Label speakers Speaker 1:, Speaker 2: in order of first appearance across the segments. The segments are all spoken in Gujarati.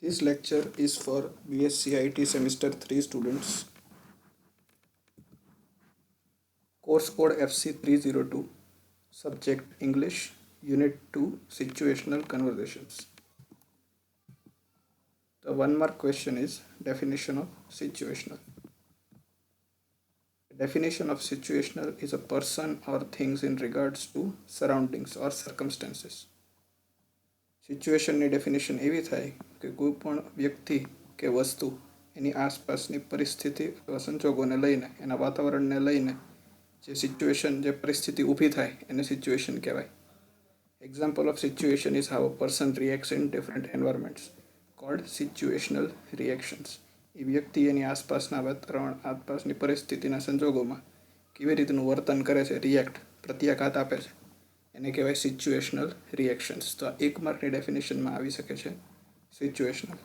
Speaker 1: This lecture is for BSc IT Semester 3 students. Course code FC302. Subject English. Unit 2 Situational Conversations. The 1 mark question is definition of situational. The definition of situational is a person or things in regards to surroundings or circumstances. સિચ્યુએશનની ડેફિનેશન એવી થાય કે કોઈ પણ વ્યક્તિ કે વસ્તુ એની આસપાસની પરિસ્થિતિ અથવા સંજોગોને લઈને એના વાતાવરણને લઈને જે સિચ્યુએશન જે પરિસ્થિતિ ઊભી થાય એને સિચ્યુએશન કહેવાય. Example of situation is how a person reacts in different environments called situational reactions. એ વ્યક્તિ એની આસપાસના વાતાવરણ આસપાસની પરિસ્થિતિના સંજોગોમાં કેવી રીતનું વર્તન કરે છે, રિએક્ટ પ્રત્યાઘાત આપે છે, એને કહેવાય સિચ્યુએશનલ રિએક્શન્સ. તો આ 1 માર્કની ડેફિનેશનમાં આવી શકે છે સિચ્યુએશનલ.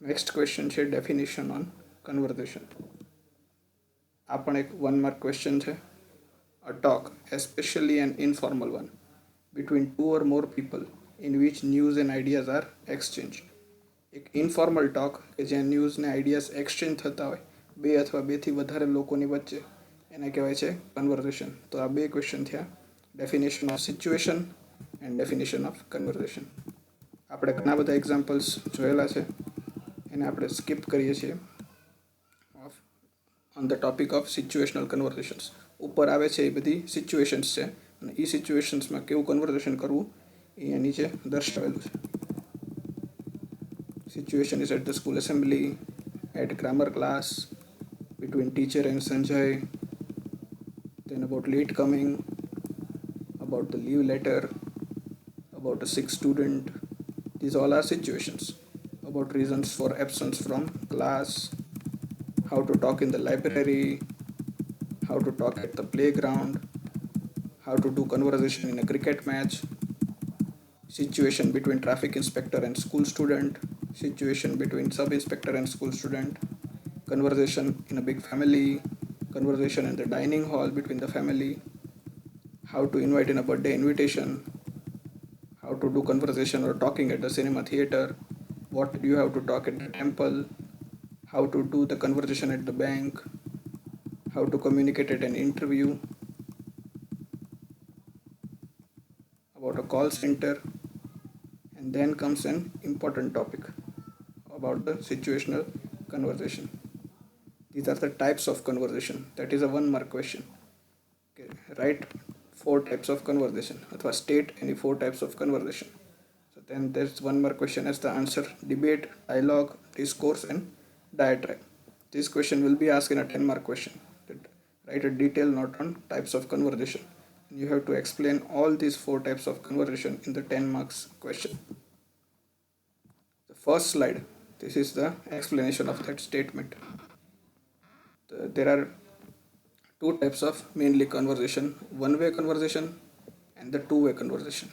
Speaker 1: નેક્સ્ટ ક્વેશ્ચન છે ડેફિનેશન ઓન કન્વર્ઝેશન. આ પણ એક 1 માર્ક ક્વેશ્ચન છે. A talk, especially an informal one, between 2 or more people in which news and ideas are exchanged. એક ઇન્ફોર્મલ ટોક કે જ્યાં ન્યૂઝ ને આઈડિયાઝ એક્સચેન્જ થતા હોય 2 અથવા 2થી વધારે લોકોની વચ્ચે, એને કહેવાય છે કન્વર્ઝેશન. તો આ 2 ક્વેશ્ચન થયા, definition of situation and definition of conversion. આપણે ઘણા બધા એક્ઝામ્પલ્સ જોયેલા છે, એને આપણે સ્કીપ કરીએ છીએ on the topic of situational conversations. ઉપર આવે છે એ બધી સિચ્યુએશન્સ છે અને એ સિચ્યુએશન્સમાં કેવું કન્વર્ઝેશન કરવું એ અહીંયા નીચે દર્શાવેલું છે. Situation is at the school assembly, at grammar class, between teacher and Sanjay, then about late coming, about the leave letter, about a sick student. These all are situations. About reasons for absence from class, how to talk in the library, how to talk at the playground, how to do conversation in a cricket match, situation between traffic inspector and school student, situation between sub-inspector and school student, conversation in a big family, conversation in the dining hall between the family, how to invite in a birthday invitation, how to do conversation or talking at the cinema theater, what do you have to talk at the temple, how to do the conversation at the bank, how to communicate at an interview, about a call center, and then comes an important topic about the situational conversation. These are the types of conversation. That is a 1 mark question. Okay, write 4 types of conversation अथवा state any 4 types of conversation. So then there's 1 mark question as the answer: debate, dialogue, discourse, and diatribe. This question will be asked in a 10 mark question. Write a detailed note on types of conversation. You have to explain all these 4 types of conversation in the 10 marks question. The first slide, this is the explanation of that statement. There are 2 types of mainly conversation: one-way conversation and the two-way conversation.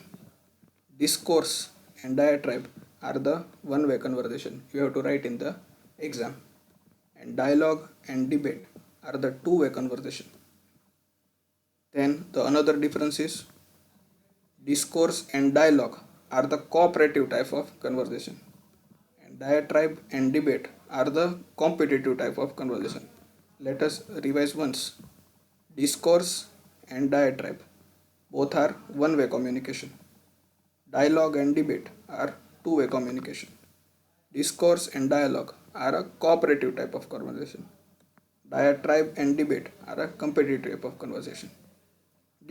Speaker 1: Discourse and diatribe are the one-way conversation you have to write in the exam, and dialogue and debate are the two-way conversation. Then the another difference is discourse and dialogue are the cooperative type of conversation, and diatribe and debate are the competitive type of conversation. Let us revise once. Discourse and diatribe both are one-way communication. Dialogue and debate are two-way communication. Discourse and dialogue are a cooperative type of conversation. Diatribe and debate are a competitive type of conversation.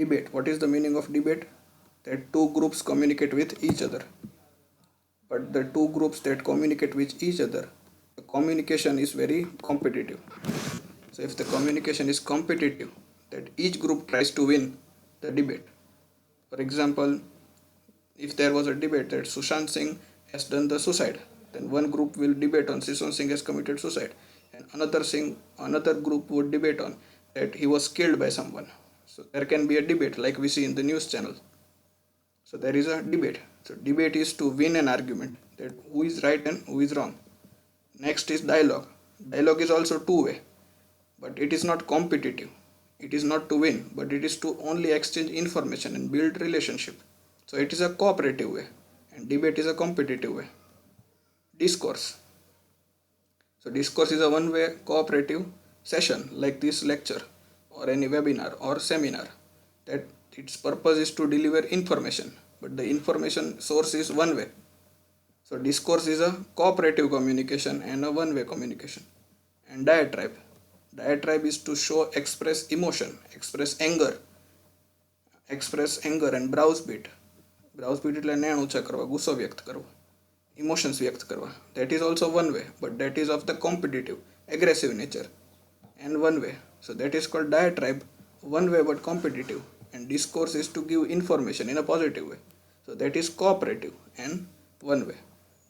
Speaker 1: Debate, what is the meaning of debate? That 2 groups communicate with each other. But the 2 groups that communicate with each other, the communication is very competitive. So if the communication is competitive, that each group tries to win the debate. For example, if there was a debate that Sushant Singh has done the suicide, then one group will debate on Sushant Singh has committed suicide, and another group would debate on that he was killed by someone. So there can be a debate like we see in the news channel. So there is a debate. So debate is to win an argument, that who is right and who is wrong. Next is dialogue. Dialogue is also two-way, but it is not competitive. It is not to win, but it is to only exchange information and build relationship. So it is a cooperative way, and debate is a competitive way. discourse. So discourse is a one-way cooperative session like this lecture or any webinar or seminar, that its purpose is to deliver information, but the information source is one way. So discourse is a cooperative communication and a one-way communication. And diatribe. Diatribe is to show, express emotion, express anger and browbeat. Browbeat એટલે નેણ ઊંચા કરવા, ગુસ્સો વ્યક્ત કરવો, emotions વ્યક્ત કરવા. That is also one way, but that is of the competitive, aggressive nature and one way. So that is called diatribe, one way but competitive. And discourse is to give information in a positive way. So that is cooperative and one way.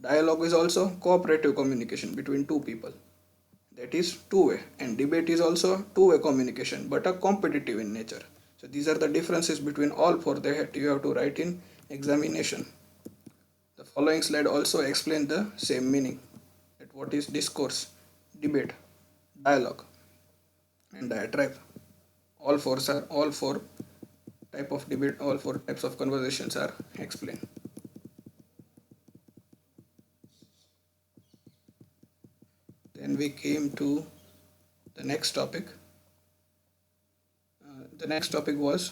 Speaker 1: Dialogue is also cooperative communication between two people. That is two-way. And debate is also two-way communication but a competitive in nature. So these are the differences between all four that you have to write in examination. The following slide also explain the same meaning, that what is discourse, debate, dialogue and diatribe. All four type of debate, all four types of conversations are explained. Then we came to the next topic. The next topic was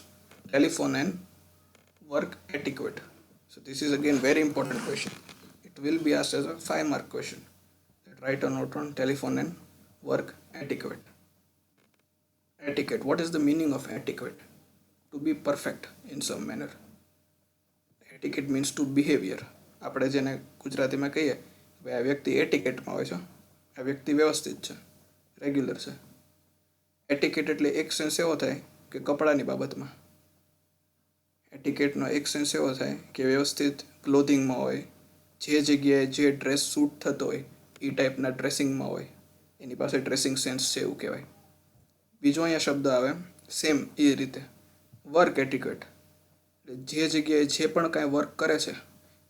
Speaker 1: telephone and work etiquette. So this is again very important question. It will be asked as a 5-mark question. Write a note on telephone and work etiquette. Etiquette. What is the meaning of etiquette? To be perfect in some manner. Etiquette means to behavior. આપણે જેને ગુજરાતીમાં કહીએ કે આ વ્યક્તિ એટિકેટમાં હોય છે, આ વ્યક્તિ વ્યવસ્થિત છે, રેગ્યુલર છે. એટિકેટ એટલે એક સેન્સ એવો થાય કે કપડાની બાબતમાં. એટિકેટનો એક સેન્સ એવો થાય કે વ્યવસ્થિત ક્લોથિંગમાં હોય, જે જગ્યાએ જે ડ્રેસ સૂટ થતો હોય એ ટાઈપના ડ્રેસિંગમાં હોય, એની પાસે ડ્રેસિંગ સેન્સ છે એવું કહેવાય. બીજો અહીંયા શબ્દ આવે સેમ એ રીતે વર્ક એટિકેટ, જે જગ્યાએ જે પણ કાંઈ વર્ક કરે છે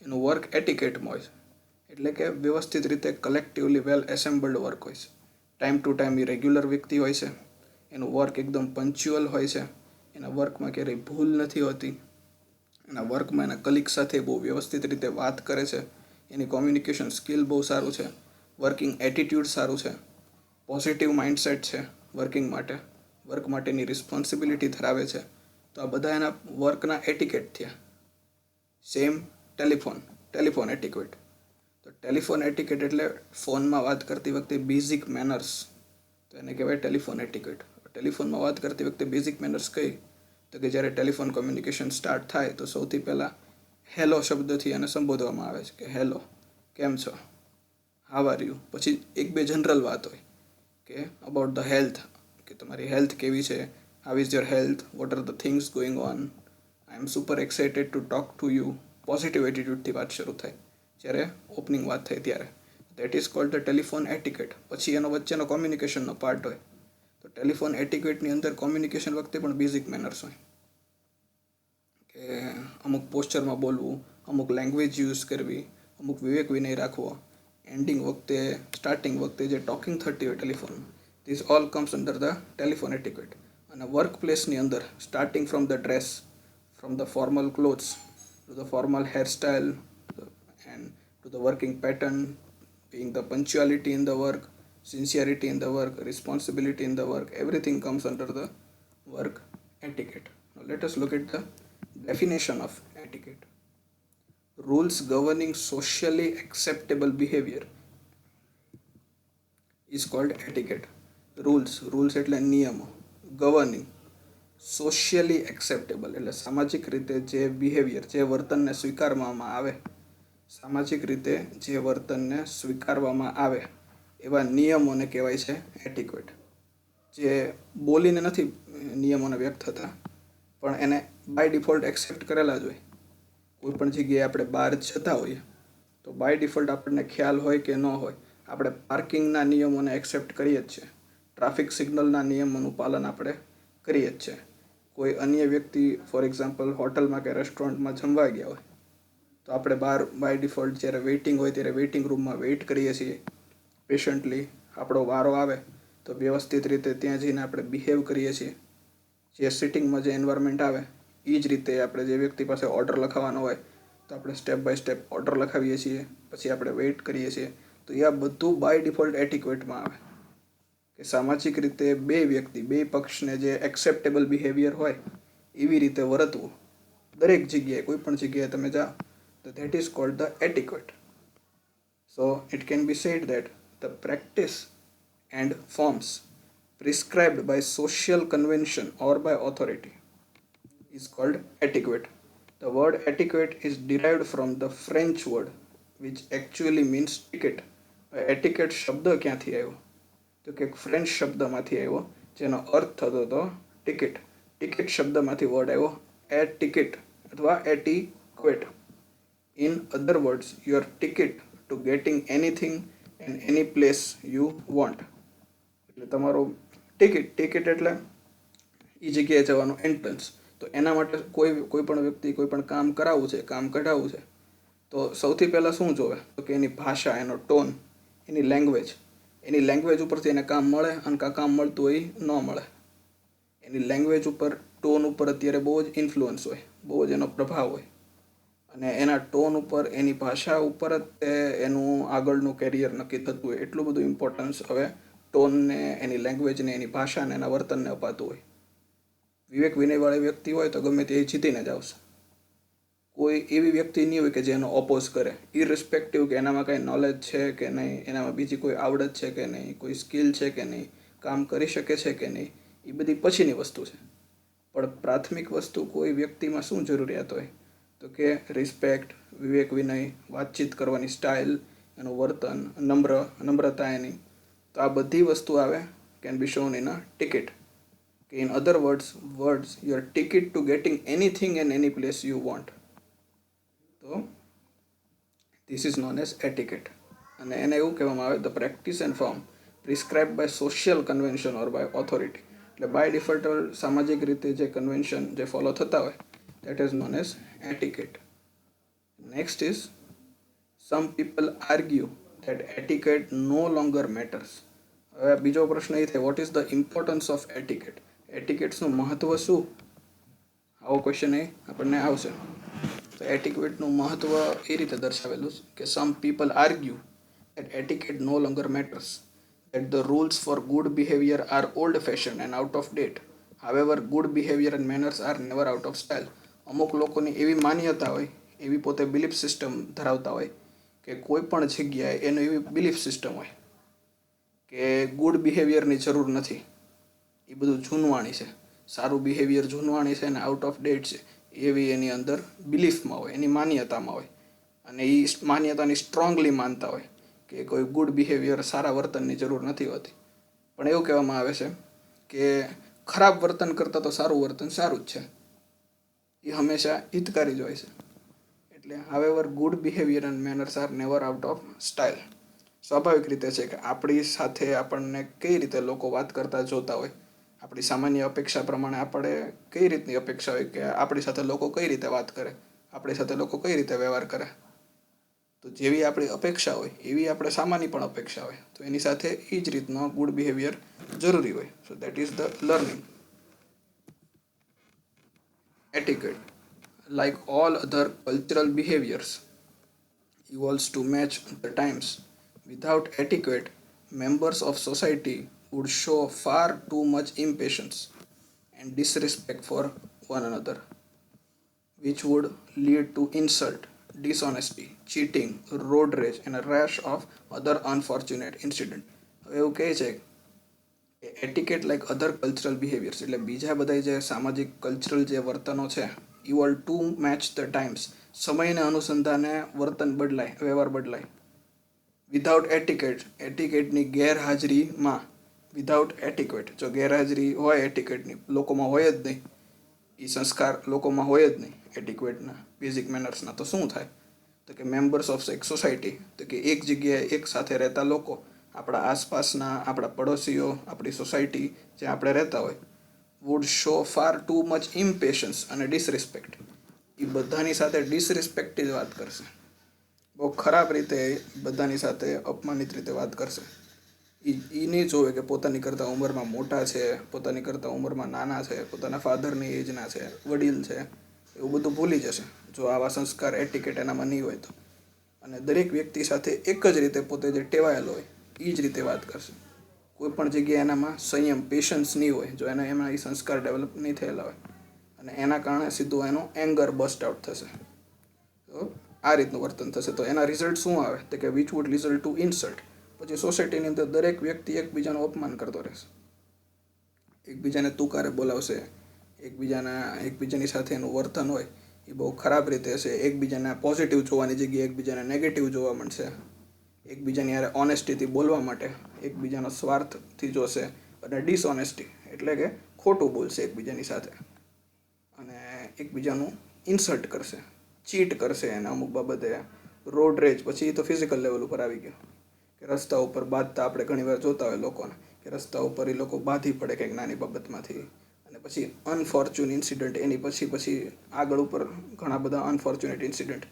Speaker 1: એનું વર્ક એટિકેટમાં હોય છે. એટલે કે વ્યવસ્થિત રીતે કલેક્ટિવલી વેલ એસેમ્બલ્ડ વર્ક હોય છે. Time to time A regular વ્યક્તિ હોય છે, એનું વર્ક એકદમ પંચ્યુઅલ હોય છે, એના વર્કમાં ક્યારેય ભૂલ નથી હોતી, એના વર્કમાં એના કલીગ સાથે બહુ વ્યવસ્થિત રીતે વાત કરે છે, એની કોમ્યુનિકેશન સ્કિલ બહુ સારું છે, વર્કિંગ એટીટ્યૂડ સારું છે, પોઝિટિવ માઇન્ડસેટ છે વર્કિંગ માટે, વર્ક માટેની રિસ્પોન્સિબિલિટી ધરાવે છે. તો આ બધા એના વર્કના એટિકેટ થયા. Same telephone etiquette. તો ટેલિફોન એટિકેટ એટલે ફોનમાં વાત કરતી વખતે બેઝિક મેનર્સ, તો એને કહેવાય ટેલિફોન એટિકેટ. ટેલિફોનમાં વાત કરતી વખતે બેઝિક મેનર્સ કઈ, તો કે જ્યારે ટેલિફોન કોમ્યુનિકેશન સ્ટાર્ટ થાય તો સૌથી પહેલાં હેલો શબ્દથી એને સંબોધવામાં આવે છે કે હેલો, કેમ છો, હાવ આર યુ. પછી એક બે જનરલ વાત હોય કે અબાઉટ ધ હેલ્થ, કે તમારી હેલ્થ કેવી છે, how is your health, what are the things going on, I am super excited to talk to you. Positive એટીટ્યૂડથી વાત શરૂ થાય જ્યારે ઓપનિંગ વાત થાય ત્યારે. That is called the telephone etiquette. પછી એનો વચ્ચેનો કોમ્યુનિકેશનનો પાર્ટ હોય. તો ટેલિફોન એટિકેટની અંદર કોમ્યુનિકેશન વખતે પણ બેઝિક મેનર્સ હોય કે અમુક પોસ્ચરમાં બોલવું, અમુક લેંગ્વેજ યુઝ કરવી, અમુક વિવેક વિનય રાખવો, એન્ડિંગ વખતે, સ્ટાર્ટિંગ વખતે જે ટોકિંગ થતી હોય telephone, this all comes under the telephone etiquette. અને વર્ક પ્લેસની અંદર starting from the dress, from the formal clothes to the formal hairstyle and to the working pattern, being the punctuality in the work, sincerity in the work, responsibility in the work, everything comes under the work etiquette. Now let us look at the definition of etiquette. Rules governing socially acceptable behavior is called etiquette. Rules એટલે નિયમો, governing socially acceptable એટલે સામાજિક રીતે જે બિહેવિયર, જે વર્તનને સ્વીકારવામાં આવે, સામાજિક રીતે જે વર્તનને સ્વીકારવામાં આવે એવા નિયમોને કહેવાય છે એટિક્વેટ. જે બોલીને નથી નિયમોને વ્યક્ત થતા, પણ એને બાય ડિફોલ્ટ એક્સેપ્ટ કરેલા જ હોય. કોઈ પણ જગ્યાએ આપણે બહાર જતા હોઈએ તો બાય ડિફોલ્ટ આપણને ખ્યાલ હોય કે ન હોય, આપણે પાર્કિંગના નિયમોને એક્સેપ્ટ કરીએ જ છે, ટ્રાફિક સિગ્નલના નિયમોનું પાલન આપણે કરીએ જ છે. કોઈ અન્ય વ્યક્તિ ફોર એક્ઝામ્પલ હોટલમાં કે રેસ્ટોરન્ટમાં જમવા ગયા હોય તો આપણે બહાર બાય ડિફોલ્ટ જ્યારે વેઇટિંગ હોય ત્યારે વેઇટિંગ રૂમમાં વેઇટ કરીએ છીએ પેશન્ટલી. આપણો વારો આવે તો વ્યવસ્થિત રીતે ત્યાં જઈને આપણે બિહેવ કરીએ છીએ. જે સિટિંગમાં જે એન્વાયરમેન્ટ આવે એ જ રીતે આપણે જે વ્યક્તિ પાસે ઓર્ડર લખાવવાનો હોય તો આપણે સ્ટેપ બાય સ્ટેપ ઓર્ડર લખાવીએ છીએ, પછી આપણે વેઇટ કરીએ છીએ. તો એ આ બધું બાય ડિફોલ્ટ એટિક્વેટમાં આવે કે સામાજિક રીતે બે વ્યક્તિ, બે પક્ષને જે એક્સેપ્ટેબલ બિહેવિયર હોય એવી રીતે વર્તવું દરેક જગ્યાએ, કોઈ પણ જગ્યાએ તમે જાઓ તો that is called the etiquette. So it can be said that the practice and forms prescribed by social convention or by authority is called etiquette. The word etiquette is derived from the French word which actually means ticket. Etiquette શબ્દ ક્યાંથી આવ્યો? તો કે ફ્રેન્ચ શબ્દમાંથી આવ્યો જેનો અર્થ થતો હતો ટિકિટ. ટિકિટ શબ્દમાંથી વર્ડ આવ્યો એટિકેટ અથવા એટિક્વેટ. In other words, your ticket to getting anything and any place you want. એટલે તમારો ટિકિટ એટલે એ જગ્યાએ જવાનું એન્ટ્રન્સ. તો એના માટે કોઈ પણ વ્યક્તિ કોઈ પણ કામ કરાવવું છે, કામ કઢાવવું છે, તો સૌથી પહેલાં શું જોવે? તો કે એની ભાષા, એનો ટોન, એની લેંગ્વેજ ઉપરથી એને કામ મળે અને કામ મળતું હોય ન મળે. એની લેંગ્વેજ ઉપર, ટોન ઉપર અત્યારે બહુ જ ઇન્ફ્લુઅન્સ હોય, બહુ જ એનો પ્રભાવ હોય. અને એના ટોન ઉપર, એની ભાષા ઉપર જ એનું આગળનું કેરિયર નક્કી થતું હોય. એટલું બધું ઇમ્પોર્ટન્સ હવે ટોનને, એની લેંગ્વેજને, એની ભાષાને, એના વર્તનને અપાતું હોય. વિવેક વિનયવાળી વ્યક્તિ હોય તો ગમે તે જીતીને જ આવશે. કોઈ એવી વ્યક્તિ નહીં હોય કે જે એનો ઓપોઝ કરે, ઇરરિસ્પેક્ટિવ કે એનામાં કાંઈ નોલેજ છે કે નહીં, એનામાં બીજી કોઈ આવડત છે કે નહીં, કોઈ સ્કિલ છે કે નહીં, કામ કરી શકે છે કે નહીં, એ બધી પછીની વસ્તુ છે. પણ પ્રાથમિક વસ્તુ કોઈ વ્યક્તિમાં શું જરૂરિયાત હોય? તો કે રિસ્પેક્ટ, વિવેક વિનય, વાતચીત કરવાની સ્ટાઇલ, એનું વર્તન, નમ્રતા એની. તો આ બધી વસ્તુ આવે can be shown in a ticket. In other words, your ticket to getting anything and any place you want. So this is known as etiquette. અને એને એવું કહેવામાં આવે the practice and form prescribed by social convention or by authority. એટલે બાય ડિફોલ્ટ સામાજિક રીતે જે કન્વેન્શન જે ફોલો થતા હોય that is known as etiquette. Next is some people argue that etiquette no longer matters. હવે બીજો પ્રશ્ન એ થાય, what is the importance of etiquette? એટિકેટ્સનું મહત્ત્વ શું? આવો ક્વેશ્ચન એ આપણને આવશે. તો એટિકેટનું મહત્ત્વ એ રીતે દર્શાવેલું છે કે some people argue that etiquette no longer matters, that the rules for good behavior are old fashioned and out of date. However, good behavior and manners are never out of style. અમુક લોકોની એવી માન્યતા હોય, એવી પોતે બિલીફ સિસ્ટમ ધરાવતા હોય કે કોઈ પણ જગ્યાએ એનું એવી બિલીફ સિસ્ટમ હોય કે ગુડ બિહેવિયરની જરૂર નથી, એ બધું જૂનવાણી છે, સારું બિહેવિયર જૂનવાણી છે અને આઉટ ઓફ ડેટ છે, એવી એની અંદર બિલીફમાં હોય, એની માન્યતામાં હોય. અને એ માન્યતાની સ્ટ્રોંગલી માનતા હોય કે કોઈ ગુડ બિહેવિયર, સારા વર્તનની જરૂર નથી હોતી. પણ એવું કહેવામાં આવે છે કે ખરાબ વર્તન કરતાં તો સારું વર્તન સારું જ છે, એ હંમેશા હિતકારી જ હોય છે. એટલે however good behaviour and manners are never out of style. સ્વાભાવિક રીતે છે કે આપણી સાથે આપણને કઈ રીતે લોકો વાત કરતા જોતા હોય, આપણી સામાન્ય અપેક્ષા પ્રમાણે આપણે કઈ રીતની અપેક્ષા હોય કે આપણી સાથે લોકો કઈ રીતે વાત કરે, આપણી સાથે લોકો કઈ રીતે વ્યવહાર કરે. તો જેવી આપણી અપેક્ષા હોય એવી આપણે સામાન્ય પણ અપેક્ષા હોય, તો એની સાથે એ જ રીતનો ગુડ બિહેવિયર જરૂરી હોય. સો that is the learning. Etiquette, like all other cultural behaviors, evolves to match the times. Without etiquette, members of society would show far too much impatience and disrespect for one another, which would lead to insult, dishonesty, cheating, road rage, and a rash of other unfortunate incidents. એવું કહે છે કે etiquette like other cultural behaviours, એટલે બીજા બધા જે સામાજિક કલ્ચરલ જે વર્તનો છે, evolve to match the times, સમયને અનુસંધાને વર્તન બદલાય, વ્યવહાર બદલાય. વિધાઉટ એટિકેટ, એટિકેટની ગેરહાજરીમાં, વિધાઉટ એટિકેટ, જો ગેરહાજરી હોય એટિકેટની, લોકોમાં હોય જ નહીં, એ સંસ્કાર લોકોમાં હોય જ નહીં એટિક્વેટના, બેઝિક મેનર્સના, તો શું થાય? તો કે મેમ્બર્સ ઓફ એક સોસાયટી, તો કે એક જગ્યાએ એક સાથે રહેતા લોકો, આપણા આસપાસના, આપણા પડોશીઓ, આપણી સોસાયટી જ્યાં આપણે રહેતા હોય, would show far too much impatience અને ડિસરિસ્પેક્ટ. એ બધાની સાથે ડિસરિસ્પેક્ટથી જ વાત કરશે, બહુ ખરાબ રીતે બધાની સાથે અપમાનિત રીતે વાત કરશે. એ નહીં જોવે કે પોતાની કરતાં ઉંમરમાં મોટા છે, પોતાની કરતાં ઉંમરમાં નાના છે, પોતાના ફાધરની એજના છે, વડીલ છે, એવું બધું ભૂલી જશે. જો આવા સંસ્કાર એટિકેટ એનામાં નહીં હોય તો. અને દરેક વ્યક્તિ સાથે એક જ રીતે પોતે જે ટેવાયેલો હોય એ જ રીતે વાત કરશે. કોઈ પણ જગ્યાએ એનામાં સંયમ પેશન્સ નહીં હોય, જો એમાં એ સંસ્કાર ડેવલપ નહીં થયેલા હોય, અને એના કારણે સીધું એનો એંગર બસ્ટ આઉટ થશે. તો આ રીતનું વર્તન થશે. તો એના રિઝલ્ટ શું આવે તો કે which would result to insult. પછી સોસાયટીની અંદર દરેક વ્યક્તિ એકબીજાનું અપમાન કરતો રહેશે, એકબીજાને તુકારે બોલાવશે, એકબીજાની સાથે એનું વર્તન હોય એ બહુ ખરાબ રીતે હશે. એકબીજાને પોઝિટિવ જોવાની જગ્યાએ એકબીજાને નેગેટિવ જોવા મળશે. એકબીજાની યારે ઓનેસ્ટીથી બોલવા માટે એકબીજાનો સ્વાર્થથી જોશે. અને ડિસઓનેસ્ટી એટલે કે ખોટું બોલશે એકબીજાની સાથે, અને એકબીજાનું ઇન્સલ્ટ કરશે, ચીટ કરશે એને અમુક બાબતે. રોડ રેજ, પછી એ તો ફિઝિકલ લેવલ ઉપર આવી ગયો કે રસ્તા ઉપર બાંધતા આપણે ઘણીવાર જોતા હોય લોકોને કે રસ્તા ઉપર એ લોકો બાંધી પડે કંઈક નાની બાબતમાંથી, અને પછી અનફોર્ચ્યુનેટ ઇન્સિડન્ટ એની પછી આગળ ઉપર ઘણા બધા અનફોર્ચ્યુનેટ ઇન્સિડન્ટ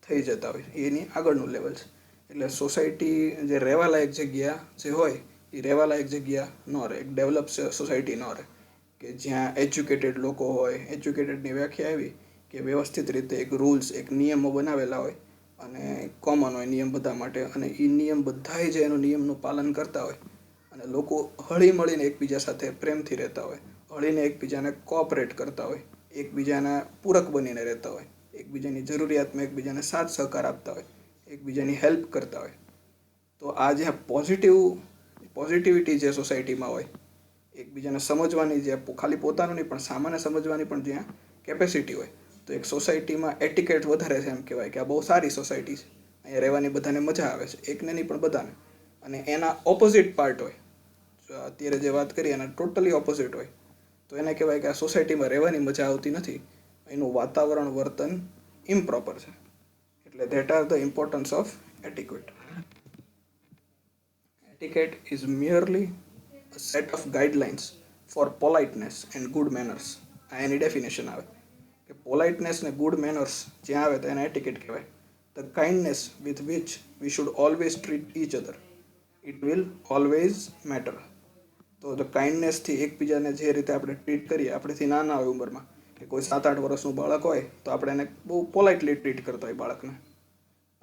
Speaker 1: થઈ જતા હોય. એની આગળનું લેવલ છે. એટલે સોસાયટી જે રહેવાલાયક જગ્યા જે હોય એ રહેવાલાયક જગ્યા ન રહે, એક ડેવલપ સોસાયટી ન રહે કે જ્યાં એજ્યુકેટેડ લોકો હોય. એજ્યુકેટેડની વ્યાખ્યા એવી કે વ્યવસ્થિત રીતે એક રૂલ્સ, એક નિયમો બનાવેલા હોય અને કોમન હોય નિયમ બધા માટે, અને એ નિયમ બધાય જે એનું નિયમનું પાલન કરતા હોય, અને લોકો હળી મળીને એકબીજા સાથે પ્રેમથી રહેતા હોય, હળીને એકબીજાને કોઓપરેટ કરતા હોય, એકબીજાના પૂરક બનીને રહેતા હોય, એકબીજાની જરૂરિયાતમાં એકબીજાને સાથ સહકાર આપતા હોય, એકબીજાની હેલ્પ કરતા હોય. તો આ જે પોઝિટિવિટી જે સોસાયટીમાં હોય, એકબીજાને સમજવાની જે ખાલી પોતાનું નહીં પણ સામાન્ય સમજવાની પણ જ્યાં કેપેસિટી હોય, તો એક સોસાયટીમાં એટિકેટ વધારે છે. એમ કહેવાય કે આ બહુ સારી સોસાયટી છે, અહીંયા રહેવાની બધાને મજા આવે છે, એકને નહીં પણ બધાને. અને એના ઓપોઝિટ પાર્ટ હોય, અત્યારે જે વાત કરીએ એના ટોટલી ઓપોઝિટ હોય, તો એને કહેવાય કે આ સોસાયટીમાં રહેવાની મજા આવતી નથી, એનું વાતાવરણ વર્તન ઇમ્પ્રોપર છે. એટલે that are the importance of etiquette. Etiquette is merely a set of guidelines for politeness and good manners. આ એની ડેફિનેશન આવે કે પોલાઇટનેસ ને ગુડ મેનર્સ જ્યાં આવે તો એને એટિકેટ કહેવાય. The kindness with which we should always treat each other, it will always matter. તો ધ કાઇન્ડનેસથી એકબીજાને જે રીતે આપણે ટ્રીટ કરીએ, આપણેથી નાના હોય ઉંમરમાં, કે કોઈ 7-8 વર્ષનું બાળક હોય તો આપણે એને બહુ પોલાઇટલી ટ્રીટ કરતા હોય બાળકને,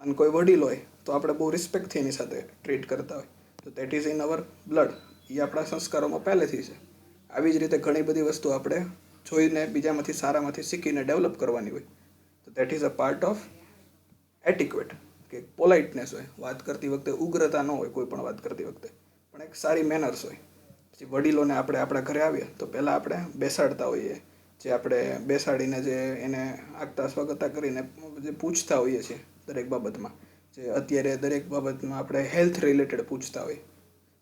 Speaker 1: અને કોઈ વડીલ હોય તો આપણે બહુ રિસ્પેક્ટથી એની સાથે ટ્રીટ કરતા હોય. તો that is in our blood, એ આપણા સંસ્કારોમાં પહેલેથી છે. આવી જ રીતે ઘણી બધી વસ્તુ આપણે જોઈને બીજામાંથી સારામાંથી શીખીને ડેવલપ કરવાની હોય. તો that is a part of etiquette, કે પોલાઇટનેસ હોય. વાત કરતી વખતે ઉગ્રતા ન હોય, કોઈ પણ વાત કરતી વખતે પણ એક સારી મેનર્સ હોય. પછી વડીલોને આપણે આપણા ઘરે આવીએ તો પહેલાં આપણે બેસાડતા હોઈએ, જે આપણે બેસાડીને જે એને આગતા સ્વાગતા કરીને જે પૂછતા હોઈએ છીએ દરેક બાબતમાં, જે અત્યારે દરેક બાબતમાં આપણે હેલ્થ રિલેટેડ પૂછતા હોય.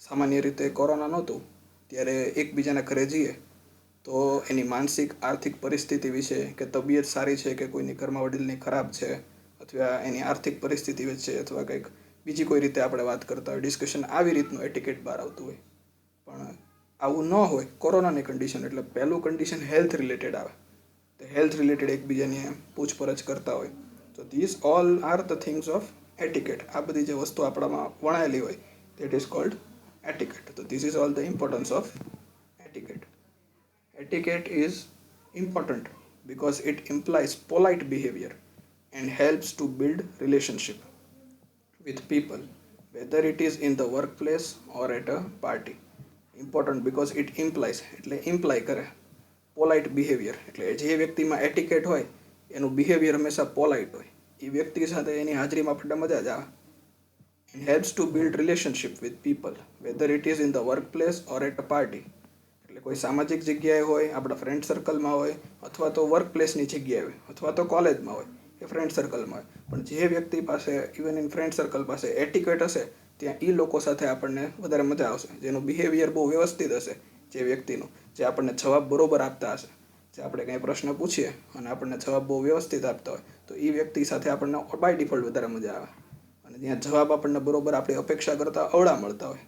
Speaker 1: સામાન્ય રીતે કોરોના નહોતું ત્યારે એકબીજાના ઘરે જઈએ તો એની માનસિક આર્થિક પરિસ્થિતિ વિશે, કે તબિયત સારી છે કે કોઈની ઘરમાં વડીલની ખરાબ છે, અથવા એની આર્થિક પરિસ્થિતિ વિશે, અથવા કંઈક બીજી કોઈ રીતે આપણે વાત કરતા હોય, ડિસ્કશન આવી રીતનું એટિકેટ બહાર આવતું હોય. પણ આવું ન હોય કોરોનાની કન્ડિશન, એટલે પહેલું કન્ડિશન હેલ્થ રિલેટેડ આવે, તો હેલ્થ રિલેટેડ એકબીજાની પૂછપરછ કરતા હોય. તો this all are the things of etiquette. આ બધી જે વસ્તુ આપણામાં વણાયેલી હોય દેટ ઇઝ કોલ્ડ એટિકેટ. તો this is all the importance of etiquette. Etiquette is important because it implies polite behavior and helps to build relationship with people, whether it is in the workplace or at a party. Important because it implies, એટલે ઇમ્પ્લાય કરે. પોલાઇટ બિહેવિયર એટલે જે વ્યક્તિમાં એટિકેટ હોય એનું બિહેવિયર હંમેશા પોલાઇટ હોય, એ વ્યક્તિ સાથે એની હાજરીમાં આપણને મજા જ આવે. And helps to build relationship with people, whether it is in the work place or at a party. એટલે કોઈ સામાજિક જગ્યાએ હોય, આપણા ફ્રેન્ડ સર્કલમાં હોય, અથવા તો વર્ક પ્લેસની જગ્યાએ હોય, અથવા તો કોલેજમાં હોય કે ફ્રેન્ડ સર્કલમાં હોય. પણ જે વ્યક્તિ પાસે ઇવન ઇન ફ્રેન્ડ સર્કલ પાસે એટિકેટ હશે ત્યાં એ લોકો સાથે આપણને વધારે મજા આવશે, જેનું બિહેવિયર બહુ વ્યવસ્થિત હશે, જે વ્યક્તિનું, જે આપણને જવાબ બરોબર આપતા હશે. જે આપણે કંઈ પ્રશ્ન પૂછીએ અને આપણને જવાબ બહુ વ્યવસ્થિત આપતા હોય તો એ વ્યક્તિ સાથે આપણને બાય ડિફોલ્ટ વધારે મજા આવે. અને જ્યાં જવાબ આપણને બરોબર આપણી અપેક્ષા કરતાં અવળા મળતા હોય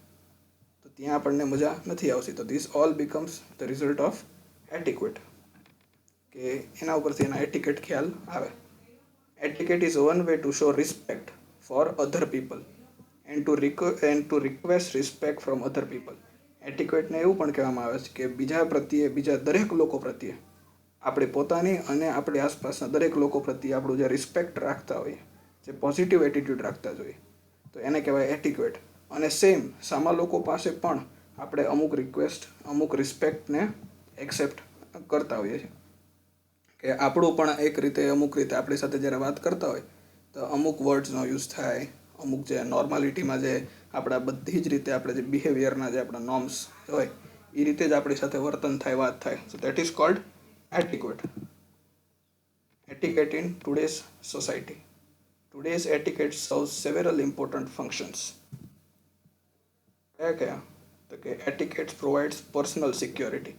Speaker 1: તો ત્યાં આપણને મજા નથી આવતી. તો this all becomes the result of etiquette, કે એના ઉપરથી એના એટિકેટ ખ્યાલ આવે. Etiquette is one way to show respect for other people and to request respect from other people. એટિક્વેટને એવું પણ કહેવામાં આવે છે કે બીજા પ્રત્યે, બીજા દરેક લોકો પ્રત્યે આપણી પોતાની અને આપણી આસપાસના દરેક લોકો પ્રત્યે આપણું જે રિસ્પેક્ટ રાખતા હોઈએ, જે પોઝિટિવ એટીટ્યૂડ રાખતા જોઈએ, તો એને કહેવાય એટિક્વેટ. અને સેમ સામા લોકો પાસે પણ આપણે અમુક રિક્વેસ્ટ, અમુક રિસ્પેક્ટને એક્સેપ્ટ કરતા હોઈએ છીએ. કે આપણું પણ એક રીતે અમુક રીતે આપણી સાથે જ્યારે વાત કરતા હોય તો અમુક વર્ડ્સનો યુઝ થાય, અમુક જે નોર્માલિટીમાં જે આપણા બધી જ રીતે આપણે જે બિહેવિયરના જે આપણા નોર્મ્સ હોય એ રીતે જ આપણી સાથે વર્તન થાય, વાત થાય. So that is called etiquette. Etiquette in today's society. Today's etiquette serves several important functions. કયા? તો કે એટિકેટ્સ પ્રોવાઇડ્સ પર્સનલ સિક્યોરિટી.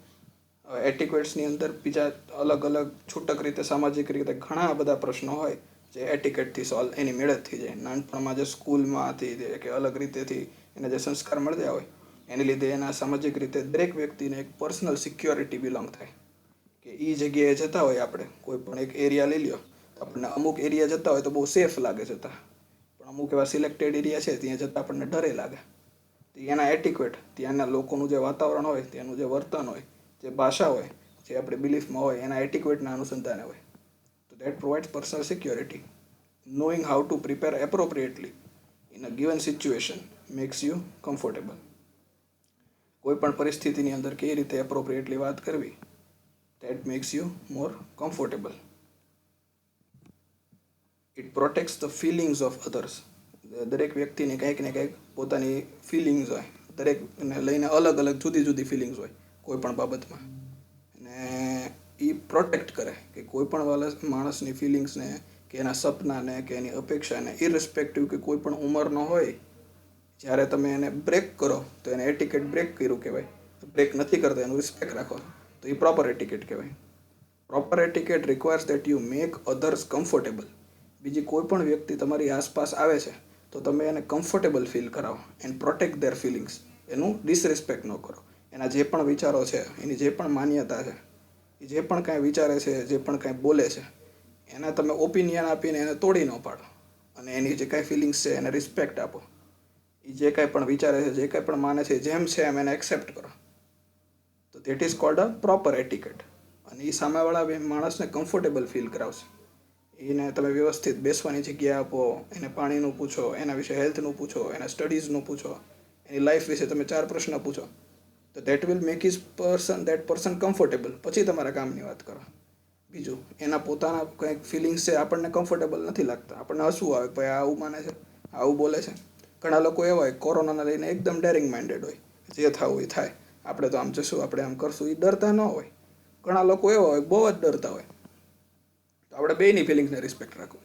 Speaker 1: એટિકેટ્સની અંદર બીજા અલગ અલગ છૂટક રીતે, સામાજિક રીતે ઘણા બધા પ્રશ્નો હોય જે એટિકેટથી સોલ્વ એની મેળે જ થઈ જાય. નાનપણમાં જે સ્કૂલમાંથી કે અલગ રીતેથી એને જે સંસ્કાર મળ્યા હોય એની લીધે એના સામાજિક રીતે દરેક વ્યક્તિને એક પર્સનલ સિક્યોરિટી બિલોંગ થાય. કે એ જગ્યાએ જતા હોય, આપણે કોઈ પણ એક એરિયા લઈ લ્યો તો આપણને અમુક એરિયા જતા હોય તો બહુ સેફ લાગે જતા, પણ અમુક એવા સિલેક્ટેડ એરિયા છે ત્યાં જતાં આપણને ડરે લાગે. તો એના એટિક્વેટ, ત્યાંના લોકોનું જે વાતાવરણ હોય, ત્યાંનું જે વર્તન હોય, જે ભાષા હોય, જે આપણે બિલીફમાં હોય, એના એટિક્વેટના અનુસંધાને હોય. તો that provides personal security. Knowing how to prepare appropriately in a given situation makes you comfortable. કોઈ પણ પરિસ્થિતિની અંદર કઈ રીતે એપ્રોપ્રિએટલી વાત કરવી, that makes you more comfortable. It protects the feelings of others. દરેક વ્યક્તિની કંઈક ને કંઈક પોતાની ફિલિંગ્સ હોય, દરેકને લઈને અલગ અલગ જુદી જુદી ફિલિંગ્સ હોય કોઈ પણ બાબતમાં, અને એ પ્રોટેક્ટ કરે કે કોઈ પણ માણસની ફિલિંગ્સને કે એના સપનાને કે એની અપેક્ષાને ઇરરિસ્પેક્ટિવ કે કોઈ પણ ઉંમરનો હોય, જ્યારે તમે એને બ્રેક કરો તો એને એટિકેટ બ્રેક કર્યું કહેવાય. બ્રેક નથી કરતા એનું રિસ્પેક્ટ રાખો તો એ પ્રોપર એટિકેટ કહેવાય. Proper etiquette requires that you make others comfortable. બીજી કોઈ પણ વ્યક્તિ તમારી આસપાસ આવે છે તો તમે એને કમ્ફર્ટેબલ ફીલ કરાવો એન્ડ પ્રોટેક્ટ ધેર ફિલિંગ્સ. એનું ડિસરિસ્પેક્ટ ન કરો. એના જે પણ વિચારો છે, એની જે પણ માન્યતા છે, એ જે પણ કાંઈ વિચારે છે, જે પણ કાંઈ બોલે છે, એના તમે ઓપિનિયન આપીને એને તોડી ન પાડો, અને એની જે કાંઈ ફિલિંગ્સ છે એને રિસ્પેક્ટ આપો. એ જે કાંઈ પણ વિચારે છે, જે કાંઈ પણ માને છે, જેમ છે એમ એને એક્સેપ્ટ કરો. તો that is cold a proper etiquette. અને એ સામેવાળા માણસને કમ્ફર્ટેબલ ફીલ કરાવશે. એને તમે વ્યવસ્થિત બેસવાની જગ્યા આપો, એને પાણીનું પૂછો, એના વિશે હેલ્થનું પૂછો, એના સ્ટડીઝનું પૂછો, એની લાઈફ વિશે તમે 4 પ્રશ્ન પૂછો, તો that will make that person comfortable. પછી તમારા કામની વાત કરો. બીજું, એના પોતાના કંઈક ફિલિંગ્સ છે આપણને કમ્ફર્ટેબલ નથી લાગતા, આપણને હસવું આવે, ભાઈ આવું માને છે, આવું બોલે છે. ઘણા લોકો એવા હોય કોરોનાના લઈને એકદમ ડેરિંગ માઇન્ડેડ હોય, જે થવું એ થાય, આપણે તો આમ જશું, આપણે આમ કરશું, એ ડરતા ન હોય. ઘણા લોકો એવા હોય બહુ જ ડરતા હોય. તો આપણે બેયની ફિલિંગ્સને રિસ્પેક્ટ રાખવું.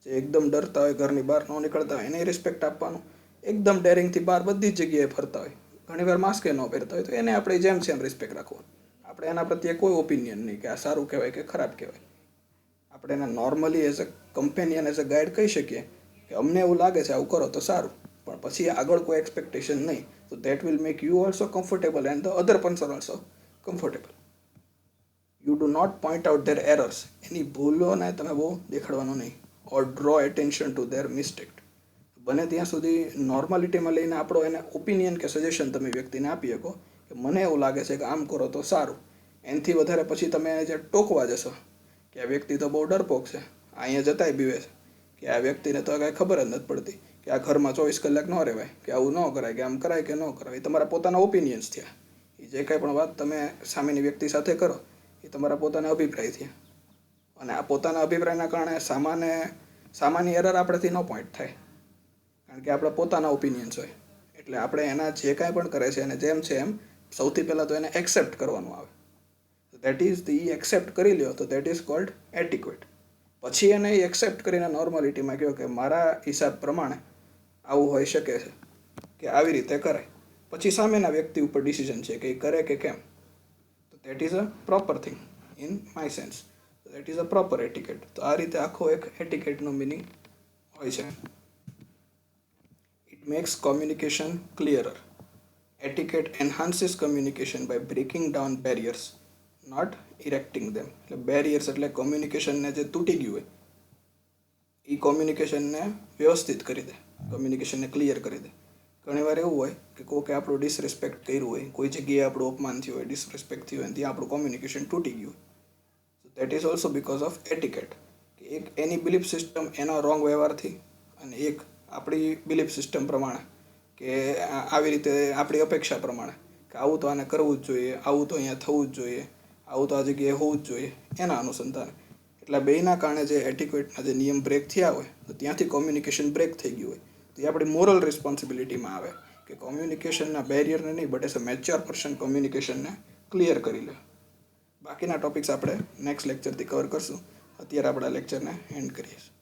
Speaker 1: જે એકદમ ડરતા હોય, ઘરની બહાર ન નીકળતા હોય, એને રિસ્પેક્ટ આપવાનું. એકદમ ડેરિંગથી બહાર બધી જ જગ્યાએ ફરતા હોય, ઘણીવાર માસ્કે ન પહેરતા હોય, તો એને આપણે જેમ છે એમ રિસ્પેક્ટ રાખવું. આપણે એના પ્રત્યે કોઈ ઓપિનિયન નહીં કે આ સારું કહેવાય કે ખરાબ કહેવાય. આપણે એને normally as a companion, as a guide કહી શકીએ કે અમને એવું લાગે છે આવું કરો તો સારું, પણ પછી આગળ કોઈ એક્સપેક્ટેશન નહીં. તો that will make you also comfortable and the other person also comfortable. You do not point out their errors. એની ભૂલોને તમે બહુ દેખાડવાનું નહીં. Or draw attention to their mistake. બને ત્યાં સુધી નોર્માલિટીમાં લઈને આપણો એને ઓપિનિયન કે સજેશન તમે વ્યક્તિને આપી શકો કે મને એવું લાગે છે કે આમ કરો તો સારું. એનાથી વધારે પછી તમે જે ટોકવા જશો કે આ વ્યક્તિ તો બહુ ડરપોક છે, અહીંયા જતાંય બીવે છે, કે આ વ્યક્તિને તો કાંઈ ખબર જ નથી પડતી કે આ ઘરમાં 24 કલાક ન રહેવાય, કે આવું ન કરાય, કે આમ કરાય કે ન કરાય. એ તમારા પોતાના ઓપિનિયન્સ થયા. એ જે કાંઈ પણ વાત તમે સામેની વ્યક્તિ સાથે કરો એ તમારા પોતાના અભિપ્રાય થયા. અને આ પોતાના અભિપ્રાયના કારણે સામાન્ય એરર આપણેથી ન પોઈન્ટ થાય, કારણ કે આપણા પોતાના ઓપિનિયન્સ હોય. એટલે આપણે એના જે કાંઈ પણ કરે છે એને જેમ છે એમ સૌથી પહેલાં તો એને એક્સેપ્ટ કરવાનું આવે. દેટ ઇઝ ઈ એક્સેપ્ટ કરી લ્યો તો દેટ ઇઝ કોલ્ડ એટિક્વેટ. પછી એને એ એક્સેપ્ટ કરીને નોર્માલિટીમાં કહો કે મારા હિસાબ પ્રમાણે આવું હોઈ શકે છે, કે આવી રીતે કરે. પછી સામેના વ્યક્તિ ઉપર ડિસિઝન છે કે એ કરે કે કેમ. તો that is a proper thing in my sense. That is a proper etiquette. તો આ રીતે આખો એક એટિકેટનો મિનિંગ હોય છે. It makes communication clearer. Etiquette enhances communication by breaking down barriers, not erecting them. એટલે બેરિયર્સ એટલે કોમ્યુનિકેશનને જે તૂટી ગયું હોય એ કોમ્યુનિકેશનને વ્યવસ્થિત કરી દે, કોમ્યુનિકેશનને ક્લિયર કરી દે. ઘણીવાર એવું હોય કે કોકે આપણું ડિસરિસ્પેક્ટ કર્યું હોય, કોઈ જગ્યાએ આપણું અપમાન થયું હોય, ડિસરિસ્પેક્ટ થયું હોય, ત્યાં આપણું કોમ્યુનિકેશન તૂટી ગયું હોય. That is also because of etiquette. એક એની બિલીફ સિસ્ટમ એનો રોંગ વ્યવહારથી અને એક આપણી બિલીફ સિસ્ટમ પ્રમાણે કે આવી રીતે આપણી અપેક્ષા પ્રમાણે કે આવું તો આને કરવું જ જોઈએ, આવું તો અહીંયા થવું જ જોઈએ, આવું તો આ જગ્યાએ હોવું જ જોઈએ, એના અનુસંધાને. એટલે બેયના કારણે જે એટિક્વેટના જે નિયમ બ્રેક થયા હોય તો ત્યાંથી કોમ્યુનિકેશન બ્રેક થઈ ગયું હોય તો એ આપણી મોરલ રિસ્પોન્સિબિલિટીમાં આવે કે કોમ્યુનિકેશનના બેરિયરને નહીં but as a mature person કોમ્યુનિકેશનને ક્લિયર કરી લે. બાકીના ટોપિક્સ આપણે નેક્સ્ટ લેક્ચરથી કવર કરશું. અત્યારે આપણે આ લેક્ચરને એન્ડ કરીએ છીએ.